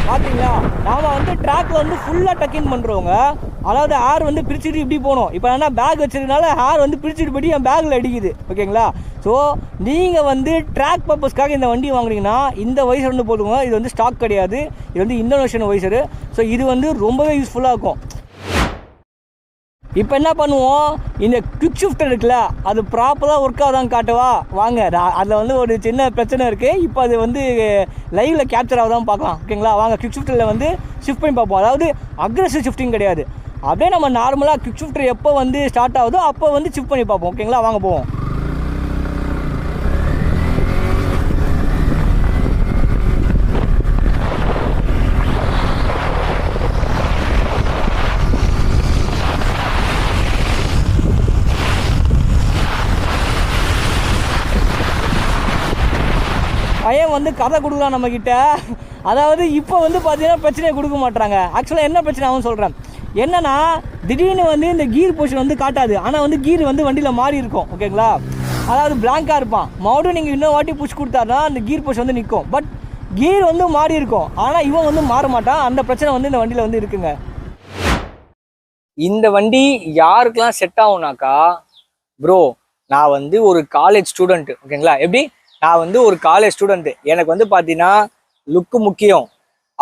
பார்த்தீங்களா, நாம் வந்து ட்ராக்கில் வந்து ஃபுல்லாக டக்கிங் பண்ணுறவங்க, அதாவது ஹேர் வந்து பிரிச்சுட்டு இப்படி போகணும். இப்போ என்ன பேக் வச்சிருக்கனால ஹேர் வந்து பிரிச்சுட்டு போய் என் பேக்கில் அடிக்குது. ஓகேங்களா? ஸோ நீங்கள் வந்து ட்ராக் பர்பஸ்க்காக இந்த வண்டி வாங்குறீங்கன்னா இந்த வைசர் வந்து போடுங்க. இது வந்து ஸ்டாக் கிடையாது, இது வந்து இந்தோனேஷியன் வைசரு. ஸோ இது வந்து ரொம்பவே யூஸ்ஃபுல்லாக இருக்கும். இப்போ என்ன பண்ணுவோம், இந்த குவிக் ஷிஃப்டர் இருக்குல்ல, அது ப்ராப்பராக ஒர்க் ஆகுதான்னு காட்டவா வாங்க. அதில் வந்து ஒரு சின்ன பிரச்சனை இருக்குது. இப்போ அது வந்து லைவில் கேப்சர் ஆகுதான்னு பார்க்கலாம். ஓகேங்களா? வாங்க குவிக் ஷிஃப்டரில் வந்து ஷிஃப்ட் பண்ணி பார்ப்போம். அதாவது அக்ரெசிவ் ஷிஃப்டிங் கிடையாது, அப்படியே நம்ம நார்மலாக குவிக் ஷிஃப்டர் எப்போ வந்து ஸ்டார்ட் ஆகுதோ அப்போ வந்து ஷிஃப்ட் பண்ணி பார்ப்போம். ஓகேங்களா? வாங்க போவோம். பையன் வந்து கதை கொடுக்கலாம் நம்மக்கிட்ட. அதாவது இப்போ வந்து பார்த்தீங்கன்னா பிரச்சனையை கொடுக்க மாட்டாங்க. ஆக்சுவலாக என்ன பிரச்சனை ஆகும்னு சொல்கிறேன். என்னன்னா திடீர்னு வந்து இந்த கீர் பொசிஷன் வந்து காட்டாது, ஆனால் வந்து கீர் வந்து வண்டியில் மாறி இருக்கும். ஓகேங்களா? அதாவது பிளாங்காக இருப்பான். மறுபடியும் நீங்கள் இன்னொரு வாட்டி புஷ் கொடுத்தாருன்னா அந்த கீர் பொசிஷன் வந்து நிற்கும். பட் கீர் வந்து மாறி இருக்கும், ஆனால் இவன் வந்து மாற மாட்டான். அந்த பிரச்சனை வந்து இந்த வண்டியில் வந்து இருக்குங்க. இந்த வண்டி யாருக்கெல்லாம் செட் ஆகும்னாக்கா, ப்ரோ நான் வந்து ஒரு காலேஜ் ஸ்டூடெண்ட். ஓகேங்களா? எப்படி, நான் வந்து ஒரு காலேஜ் ஸ்டூடெண்ட்டு, எனக்கு வந்து பார்த்தீங்கன்னா லுக்கு முக்கியம்.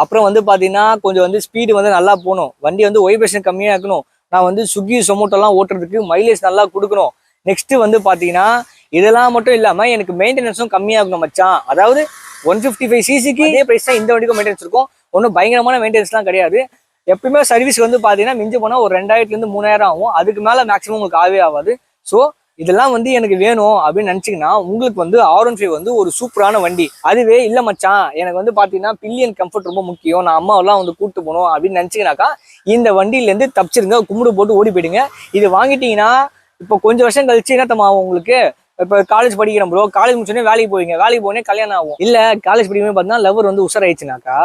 அப்புறம் வந்து பார்த்தீங்கன்னா கொஞ்சம் வந்து ஸ்பீடு வந்து நல்லா போகணும், வண்டி வந்து வைப்ரேஷன் கம்மியாக இருக்கணும், நான் வந்து ஸ்விக்கி சொமோட்டோலாம் ஓட்டுறதுக்கு மைலேஜ் நல்லா கொடுக்கணும். நெக்ஸ்ட்டு வந்து பார்த்தீங்கன்னா இதெல்லாம் மட்டும் இல்லாமல் எனக்கு மெயின்டெனன்ஸும் கம்மியாகணும் மச்சான். அதாவது 155 சிசிக்கு இதே ப்ரைஸ் தான் இந்த வண்டிக்கும் மெயின்டெனன்ஸ் இருக்கும். ஒன்றும் பயங்கரமான மெயின்டெனன்ஸ்லாம் கிடையாது. எப்பயுமே சர்வீஸ் வந்து பார்த்தீங்கன்னா மிஞ்சி போனால் ஒரு 2000 3000 ஆகும். அதுக்கு மேலே மேக்ஸிமம் உங்களுக்கு ஆகவே ஆகாது. ஸோ இதெல்லாம் வந்து எனக்கு வேணும் அப்படின்னு நினச்சிங்கன்னா உங்களுக்கு வந்து R15 வந்து ஒரு சூப்பரான வண்டி. அதுவே இல்லை மச்சான் எனக்கு வந்து பார்த்தீங்கன்னா பில்லியன் கம்ஃபர்ட் ரொம்ப முக்கியம், நான் அம்மாவெல்லாம் வந்து கூப்பிட்டு போகணும் அப்படின்னு நினச்சிங்கனாக்கா இந்த வண்டியிலேருந்து தப்பிச்சிருங்க, கும்பிடு போட்டு ஓடி போயிடுங்க. இது வாங்கிட்டீங்கன்னா இப்போ கொஞ்சம் வருஷம் கழிச்சு என்ன தம்மா ஆகும் உங்களுக்கு. இப்போ காலேஜ் படிக்கிறோம் ப்ரோ, காலேஜ் முடிச்சோடனே வேலைக்கு போவீங்க, வேலைக்கு போனே கல்யாணம் ஆகும். இல்லை காலேஜ் படிக்கும்போது பார்த்தீங்கன்னா லவர் வந்து உஷாராயிடுச்சுனாக்கா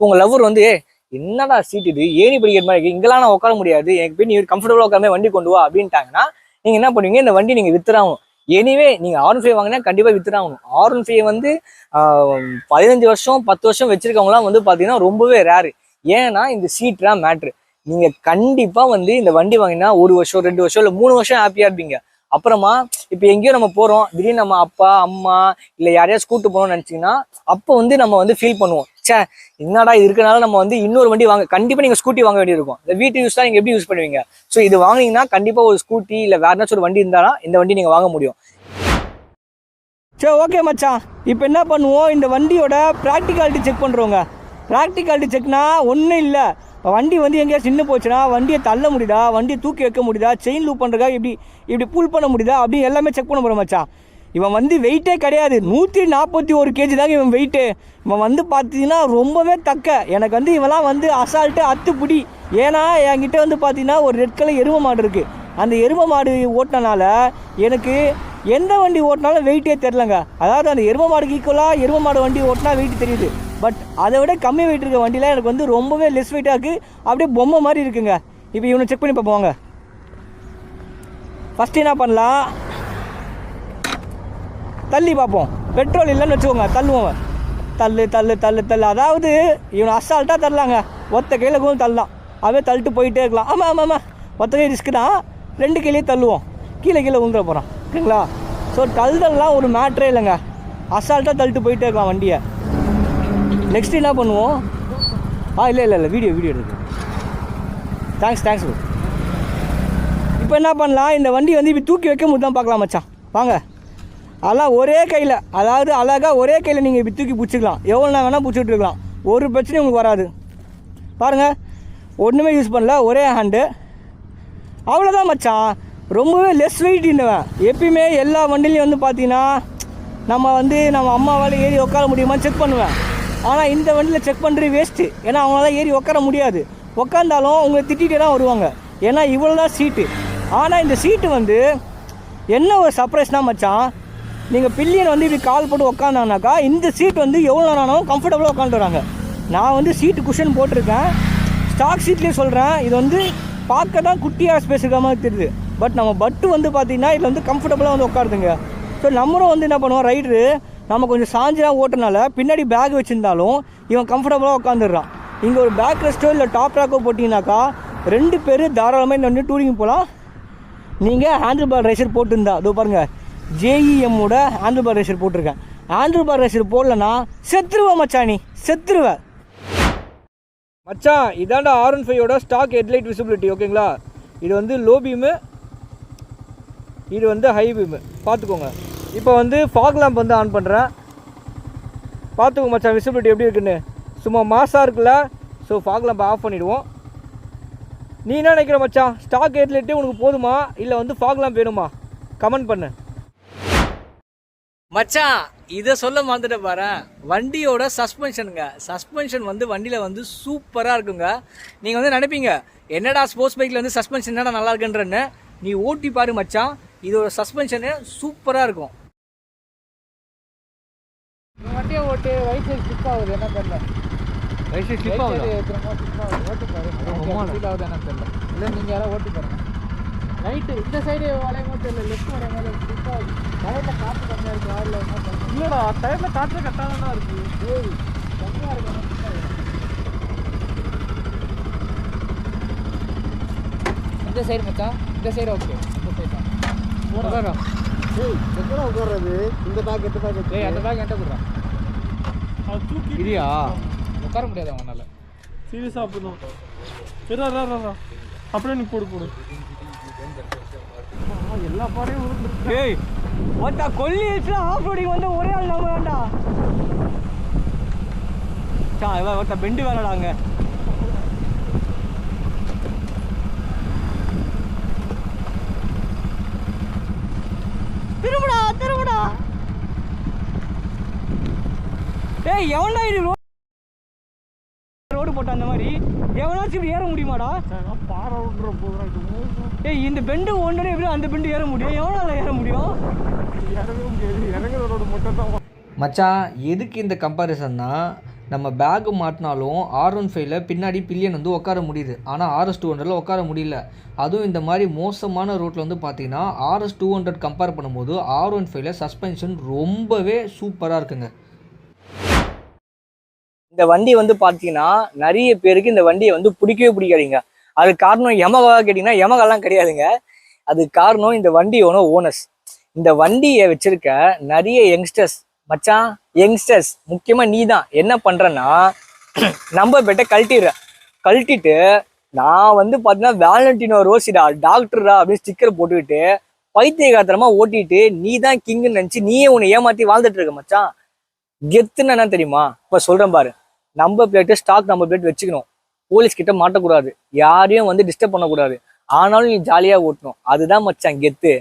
உங்கள் லவர் வந்து என்னடா சீட் இது ஏணி படிக்கிற மாதிரி இருக்கு, இங்கெல்லாம் நான் உட்கார முடியாது, எனக்கு போய் நீ கம்ஃபர்டபுளாக உட்கார வண்டி கொண்டு வா அப்படின்ட்டாங்கன்னா நீங்கள் என்ன பண்ணுவீங்க, இந்த வண்டி நீங்கள் வித்துறாகணும். எனிவே நீங்கள் R15 வாங்கினா கண்டிப்பாக வித்துறாகணும். R15 வந்து 15 வருஷம் 10 வருஷம் வச்சிருக்கவங்களாம் வந்து பார்த்தீங்கன்னா ரொம்பவே ரேரு. ஏன்னா இந்த சீட்லாம் மேட்ரு. நீங்கள் கண்டிப்பாக வந்து இந்த வண்டி வாங்கினா 1 வருஷம் 2 வருஷம் இல்லை 3 வருஷம் ஹாப்பியாக இருப்பீங்க. அப்புறமா இப்போ எங்கேயோ நம்ம போகிறோம், திடீர்னு நம்ம அப்பா அம்மா இல்லை யாரையாவது கூட்டு போகணும்னு நினச்சிங்கன்னா அப்போ வந்து நம்ம வந்து ஃபீல் பண்ணுவோம், சே என்னடா இது இருக்கனால நம்ம வந்து இன்னொரு வண்டி வாங்க. கண்டிப்பாக நீங்கள் ஸ்கூட்டி வாங்க வேண்டியிருக்கும். இந்த வீட்டு யூஸ்லாம் நீங்கள் எப்படி யூஸ் பண்ணுவீங்க. ஸோ இது வாங்கினீங்கன்னா கண்டிப்பாக ஒரு ஸ்கூட்டி இல்லை வேறு ஏதாச்சும் ஒரு வண்டி இருந்தாலும் இந்த வண்டி நீங்கள் வாங்க முடியும். சரி ஓகே மச்சான், இப்போ என்ன பண்ணுவோம், இந்த வண்டியோட ப்ராக்டிகாலிட்டி செக் பண்ணுறோங்க. ப்ராக்டிகாலிட்டி செக்னா ஒன்றும் இல்லை, வண்டி வந்து எங்கேயாச்சும் நின்று போச்சுன்னா வண்டியை தள்ள முடியுதா, வண்டியை தூக்கி வைக்க முடியுதா, செயின் லூப் பண்ணுறதுக்காக இப்படி புல் பண்ண முடியுதா அப்படின்னு எல்லாமே செக் பண்ண போகிறோம் மச்சான். இவன் வந்து வெயிட்டே கிடையாது, 141 கேஜி தாங்க இவன் வெயிட்டு. இவன் வந்து பார்த்தீங்கன்னா ரொம்பவே தக்க. எனக்கு வந்து இவெல்லாம் வந்து அசால்ட்டு அத்துப்பிடி. ஏன்னா என்கிட்ட வந்து பார்த்தீங்கன்னா ஒரு ரெட் கலர் எருமை மாடு இருக்குது. அந்த எருமை மாடு ஓட்டினால எனக்கு எந்த வண்டி ஓட்டினாலும் வெயிட்டே தெரிலங்க. அதாவது அந்த எருமை மாடுக்கு ஈக்குவலாக எருமை மாடு வண்டி ஓட்டினா வெயிட் தெரியுது. பட் அதை விட கம்மி வெயிட் இருக்க வண்டியில் எனக்கு வந்து ரொம்பவே லெஸ் வெயிட்டாக இருக்குது, அப்படியே பொம்மை மாதிரி இருக்குங்க. இப்போ இவனை செக் பண்ணி பார்ப்போங்க. ஃபஸ்ட்டு என்ன பண்ணலாம், தள்ளி பார்ப்போம். பெட்ரோல் இல்லைன்னு வச்சுக்கோங்க, தள்ளுவோம். தள்ளு தள்ளு தள்ளு தள்ளு. அதாவது இவனை அசால்ட்டாக தரலாங்க, ஒத்த கையில் கூட தள்ளலாம், அப்படியே தள்ளிட்டு போயிட்டே இருக்கலாம். ஆமாம் ஆமாம் ஆமாம், ஒத்த கை ரிஸ்க்கு தான், 2 கையிலேயே தள்ளுவோம், கீழே விழுந்துட போகிறான். ஓகேங்களா? ஸோ தள்ளுதல்லாம் ஒரு மேட்ரே இல்லைங்க, அசால்ட்டாக தள்ளிட்டு போயிட்டே இருக்கலாம் வண்டியை. நெக்ஸ்ட் என்ன பண்ணுவோம், இல்லை வீடியோ எடுக்கு. தேங்க்ஸ். இப்போ என்ன பண்ணலாம், இந்த வண்டி வந்து இப்போ தூக்கி வைக்க முடியும் தான் பார்க்கலாம் மச்சான். வாங்க, அதெல்லாம் ஒரே கையில், அதாவது அழகாக ஒரே கையில் நீங்கள் இப்படி தூக்கி பிடிச்சிக்கலாம், எவ்வளோ நேரம் வேணால் பிடிச்சிட்டு இருக்கலாம், ஒரு பிரச்சனையும் உங்களுக்கு வராது. பாருங்கள், ஒன்றுமே யூஸ் பண்ணல, ஒரே ஹேண்டு, அவ்வளோதான் மச்சான். ரொம்பவே லெஸ் வெயிட் இன்னவன். எப்பயுமே எல்லா வண்டிலையும் வந்து பார்த்தீங்கன்னா நம்ம அம்மாவால் ஏறி உட்கார முடியுமான்னு செக் பண்ணுவேன். ஆனால் இந்த வண்டியில் செக் பண்ணுறது வேஸ்ட்டு. ஏன்னா அவங்களால ஏறி உட்கார முடியாது, உட்காந்தாலும் உங்களை திட்டிகிட்டே தான் வருவாங்க. ஏன்னா இவ்வளோ தான் சீட்டு. ஆனால் இந்த சீட்டு வந்து என்ன ஒரு சர்ப்ரைஸ்னால் மச்சான், நீங்கள் பில்லியன் வந்து இப்படி கால் போட்டு உட்காந்தாங்கனாக்கா இந்த சீட் வந்து எவ்வளோ நேரம் கம்ஃபர்டபுளாக உட்காந்துட்டு வராங்க. நான் வந்து சீட்டு குஷன் போட்டிருக்கேன், ஸ்டாக் சீட்லேயே சொல்கிறேன். இது வந்து பார்க்க தான் குட்டியாக ஸ்பேஸ் இருக்க மாதிரி தெரியுது, பட் நம்ம பட்டு வந்து பார்த்திங்கன்னா இதில் வந்து கம்ஃபர்டபுளாக வந்து உட்காருதுங்க. ஸோ நம்மளும் வந்து என்ன பண்ணுவோம், ரைடரு நம்ம கொஞ்சம் சாஞ்சிலாம் ஓட்டுறனால பின்னாடி பேக் வச்சுருந்தாலும் இவன் கம்ஃபர்டபுளாக உட்காந்துடுறான். இங்கே ஒரு பேக் ரெஸ்ட்டோ இல்லை டாப் ரேக்கோ போட்டிங்கனாக்கா 2 பேர் தாராளமாக இந்த வந்து டூரிங் போகலாம். நீங்கள் ஹேண்டில் பார் ரேசர் போட்டுருந்தா அதோ பாருங்கள், ஜேஇஎம்மோட ஹேண்டில் பார் ரேசர் போட்டிருக்கேன். ஹேண்டில் பார் ரேசர் போடலன்னா செத்துருவேன் மச்சான், நீ செத்துருவேன் மச்சான். இதாண்டா R15ஓட ஸ்டாக் ஹெட்லைட் விசிபிலிட்டி. ஓகேங்களா, இது வந்து லோ பீமு, இது வந்து ஹை பீமு, பார்த்துக்கோங்க. இப்போ வந்து ஃபாக் லேம்ப் வந்து ஆன் பண்ணுறேன், பார்த்துக்கோங்க மச்சான் விசிபிலிட்டி எப்படி இருக்குன்னு. சும்மா மாசாக இருக்குல்ல. ஸோ ஃபாக் லேம்ப் ஆஃப் பண்ணிவிடுவோம். நீ என்ன நினைக்கிற மச்சான், ஸ்டாக் ஹெட்லைட்டே உனக்கு போதுமா இல்லை வந்து ஃபாக் லேம்ப் வேணுமா? கமெண்ட் பண்ணு மச்சான். இதை சொல்ல மறந்துட்டு பாரு, வண்டியோட சஸ்பென்ஷனுங்க. சஸ்பென்ஷன் வந்து வண்டியில் வந்து சூப்பராக இருக்குங்க. நீங்கள் வந்து நினைப்பீங்க என்னடா ஸ்போர்ட்ஸ் பைக்கில் வந்து சஸ்பென்ஷன் என்னடா நல்லா இருக்குன்றன்னு. நீ ஓட்டி பாரு மச்சான், இதோட சஸ்பென்ஷனு சூப்பராக இருக்கும். வண்டியை ஓட்டி ரைட் சைடு ஸ்லிப் ஆகுது, என்ன தெரியல. ரைட் சைடு ஸ்லிப் ஆகுது, ஓட்டி பாரு ஃபீல் ஆகுது, என்ன தெரியல. இல்லை நீங்கள் யாராவது ஓட்டி பாருங்க. ரைட்டு இந்த சைடு வளையமோ தெரியல, லெஃப்ட் வளையமோ ஸ்லிப் ஆகுது. டயரில் காற்று கம்மியாக இருக்குது, ஆயில் என்ன தெரியல. இல்லைடா டயரில் காற்று கட்டாக தான் இருக்குது, கம்மியாக இருக்கு. இந்த சைடு மச்சான், இந்த சைடு ஓகே, இந்த சைடு தான் உட்காரம். எத்தனை உட்கார்றது? இந்த பேக் எட்டு பேக் ஏய், அந்த பேக் என்கிட்ட கொடுறான். அது தூக்கி இல்லையா உட்கார முடியாது அவனால. சீரியஸாக அப்படிதான். அப்படியே நீ போடு. எல்லா பாடையும் உருண்டு. ஏய் ஒருத்தா கொல்லி வச்சுனா ஆஃப் ரோடிங் வந்து ஒரே ஆள் நம்ம வேண்டா சா. இவன் ஒருத்தா பெண்டு வேலைடாங்க. திரும்புடா. ஏய் எவன்டா இது ரோடு போட்ட அந்த மாதிரி எவனாச்சும் இப்படி ஏற முடியுமாடா? பாறை விட்ற போதும். ஏய் இந்த பெண்டு ஒன்றே எப்படி அந்த பெண்டு ஏற முடியும்? எவனால ஏற முடியும்? இறங்கவே முடியாது, இறங்குற ரோடு மட்டும் தான். மச்சான், எதுக்கு இந்த கம்பேரிசன்னா, நம்ம பேக்கு மாட்டினாலும் R15ல பின்னாடி பில்லியன் வந்து உட்கார முடியுது, ஆனால் RS200ல உட்கார முடியல. அதுவும் இந்த மாதிரி மோசமான ரோட்டில் வந்து பார்த்தீங்கன்னா RS200 கம்பேர் பண்ணும்போது R15ல சஸ்பென்ஷன் ரொம்பவே சூப்பராக இருக்குங்க. இந்த வண்டி வந்து பார்த்தீங்கன்னா நிறைய பேருக்கு இந்த வண்டியை வந்து பிடிக்கவே பிடிக்காதீங்க. அது காரணம் யமகாவா கேட்டிங்கன்னா யமகாலாம் கிடையாதுங்க. அது காரணம் இந்த வண்டியோட ஓனர்ஸ். இந்த வண்டியை வச்சிருக்க நிறைய யங்ஸ்டர்ஸ் மச்சான், யங்ஸ்டர்ஸ் முக்கியமாக நீ தான் என்ன பண்ணுறேன்னா, நம்ம பெட்ட கழட்டிட்டு நான் வந்து பார்த்தீங்கன்னா வேலண்டினோ ரோசிடா டாக்டரா அப்படின்னு ஸ்டிக்கர் போட்டுக்கிட்டு பைத்தியகாத்திரமா ஓட்டிட்டு நீ தான் கிங்குன்னு நினச்சி நீயே உன்னை ஏமாற்றி வாழ்ந்துட்டு இருக்க மச்சான். கெத்துன்னு என்ன தெரியுமா? இப்போ சொல்கிறேன் பாரு, number plate stock number plate வச்சுக்கணும், போலீஸ் கிட்ட மாட்டக்கூடாது, யாரையும் வந்து டிஸ்டர்ப் பண்ணக்கூடாது, ஆனாலும் நீ ஜாலியாக ஓட்டணும். அதுதான் மச்சான் கெத்து.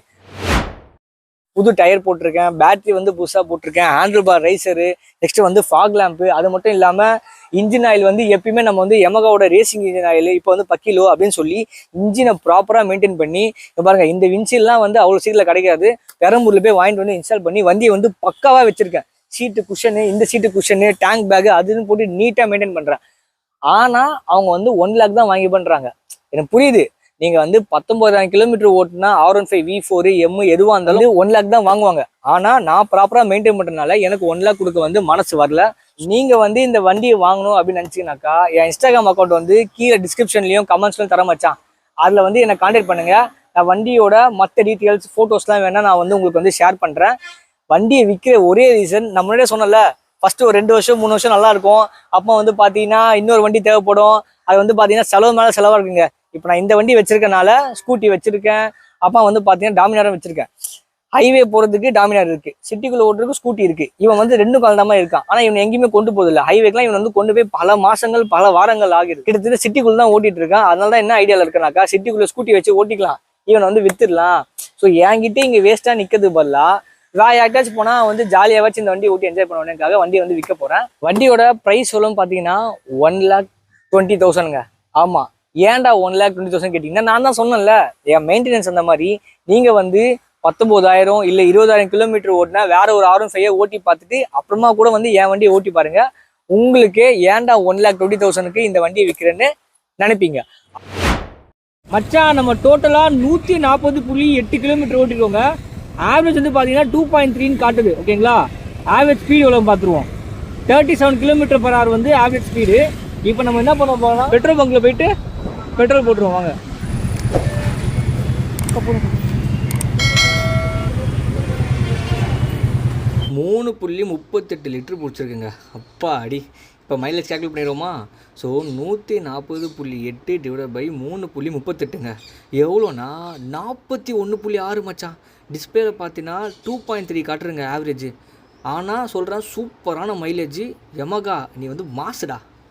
புது டயர் போட்டிருக்கேன், பேட்டரி வந்து புதுசாக போட்டிருக்கேன், ஹேண்டில் பார் ரைசரு, நெக்ஸ்ட் வந்து ஃபாக் லேம்ப்பு. அது மட்டும் இல்லாமல் இன்ஜின் ஆயில் வந்து எப்பயுமே நம்ம வந்து யமகாவோட ரேசிங் இன்ஜின் ஆயில் இப்போ வந்து பக்கிலோ அப்படின்னு சொல்லி இன்ஜினை ப்ராப்பராக மெயின்டைன் பண்ணி பாருங்க. இந்த வின்சில்லாம் வந்து அவ்வளோ சீட்டில் கிடைக்காது, பெரம்பூரில் போய் வாங்கிட்டு வந்து இன்ஸ்டால் பண்ணி வண்டியை வந்து பக்காவாக வச்சிருக்கேன். சீட்டு குஷனு, இந்த சீட்டு குஷனு, டேங்க் பேக்கு அதுன்னு போட்டு நீட்டாக மெயின்டைன் பண்ணுறேன். ஆனால் அவங்க வந்து 1 lakh தான் வாங்கி பண்ணுறாங்க. எனக்கு புரியுது, நீங்கள் வந்து 19,000 கிலோமீட்டர் ஓட்டுனா R15 V4 M எதுவாக இருந்தாலும் 1 lakh தான் வாங்குவாங்க. ஆனால் நான் ப்ராப்பராக மெயின்டைன் பண்ணுறதுனால எனக்கு 1 lakh கொடுக்க வந்து மனசு வரல. நீங்கள் வந்து இந்த வண்டியை வாங்கணும் அப்படின்னு நினச்சிங்கனாக்கா என் இன்ஸ்டாகிராம் அக்கௌண்ட் வந்து கீழே டிஸ்கிரிப்ஷன்லையும் கமெண்ட்ஸ்லையும் தர மச்சான். அதில் வந்து என்னை கான்டாக்ட் பண்ணுங்கள். நான் வண்டியோட மற்ற டீட்டெயில்ஸ் ஃபோட்டோஸ்லாம் வேணால் நான் வந்து உங்களுக்கு வந்து ஷேர் பண்ணுறேன். வண்டியை விற்கிற ஒரே ரீசன், நம்ம முன்னாடியே சொன்னல, ஃபஸ்ட்டு ஒரு 2 வருஷம் 3 வருஷம் நல்லா இருக்கும், அப்போ வந்து பார்த்தீங்கன்னா இன்னொரு வண்டி தேவைப்படும். அது வந்து பார்த்தீங்கன்னா செலவு மேலே செலவாக இருக்குங்க. இப்போ நான் இந்த வண்டி வச்சிருக்கனால ஸ்கூட்டி வச்சிருக்கேன், அப்பா வந்து பார்த்தீங்கன்னா டாமினாரும் வச்சிருக்கேன். ஹைவே போகிறதுக்கு டாமினார் இருக்குது, சிட்டிக்குள்ளே ஓட்டுறதுக்கு ஸ்கூட்டி இருக்குது. இவன் வந்து 2 கலந்தாமல் இருக்கான். ஆனால் இவன் எங்கேயுமே கொண்டு போதில்லை. ஹைவேக்கெலாம் இவன் வந்து கொண்டு போய் பல மாதங்கள் பல வாரங்கள் ஆகிடுது. கிட்டத்தட்ட சிட்டிக்குள்ளே தான் ஓட்டிகிட்டு இருக்கான். அதனால தான் என்ன ஐடியாவில் இருக்கனாக்கா, சிட்டிக்குள்ளே ஸ்கூட்டி வச்சு ஓட்டிக்கலாம், இவனை வந்து வித்துடலாம். ஸோ என்கிட்ட இங்கே வேஸ்ட்டாக நிற்கிறது பதிலாக வேறு யார்ட்டாச்சும் போனால் வந்து ஜாலியாகவாச்சும் இந்த வண்டி ஓட்டி என்ஜாய் பண்ணுவேனுக்காக வண்டியை வந்து விற்க போகிறேன். வண்டியோட ப்ரைஸ் சொல்லும் பார்த்தீங்கன்னா 1,20,000ங்க. ஆமாம், ஏன்டா 1,20,000 கேட்டிங்கன்னா நான் தான் சொன்னேன்ல, என் மெயின்டெனன்ஸ் அந்த மாதிரி. நீங்கள் வந்து 19,000 இல்லை 20,000 கிலோமீட்டர் ஓட்டினா வேற ஒரு R15 ஓட்டி பார்த்துட்டு அப்புறமா கூட வந்து என் வண்டியை ஓட்டி பாருங்க. உங்களுக்கு ஏன்டா 1,20,000க்கு இந்த வண்டியை விற்கிறேன்னு நினைப்பீங்க. மச்சான் நம்ம டோட்டலாக 140.8 கிலோமீட்டர் ஓட்டிக்கோங்க. ஆவரேஜ் வந்து பார்த்தீங்கன்னா 2.3 காட்டுது. ஓகேங்களா, ஆவரேஜ் ஸ்பீடு எவ்வளோ பார்த்துருவோம். 37 km/h வந்து ஆவரேஜ் ஸ்பீடு. இப்போ நம்ம என்ன பண்ண போறோம்னா பெட்ரோல் பங்க்ல போயிட்டு பெட்ரோல் போட்டுருவோம் வாங்க. 3.38 லிட்டர் பிடிச்சிருக்குங்க. அப்பா அடி. இப்போ மைலேஜ் கேல்குலேட் பண்ணிடுவோமா? ஸோ 140.8 டிவைட் பை 3.38ங்க. எவ்வளோனா 41.6 மச்சான். டிஸ்பிளேல பார்த்தீங்கன்னா 2.3 காட்டுருங்க ஆவரேஜ். ஆனால் சொல்கிறேன் சூப்பரான மைலேஜ். யமகா நீ வந்து மாசுடா.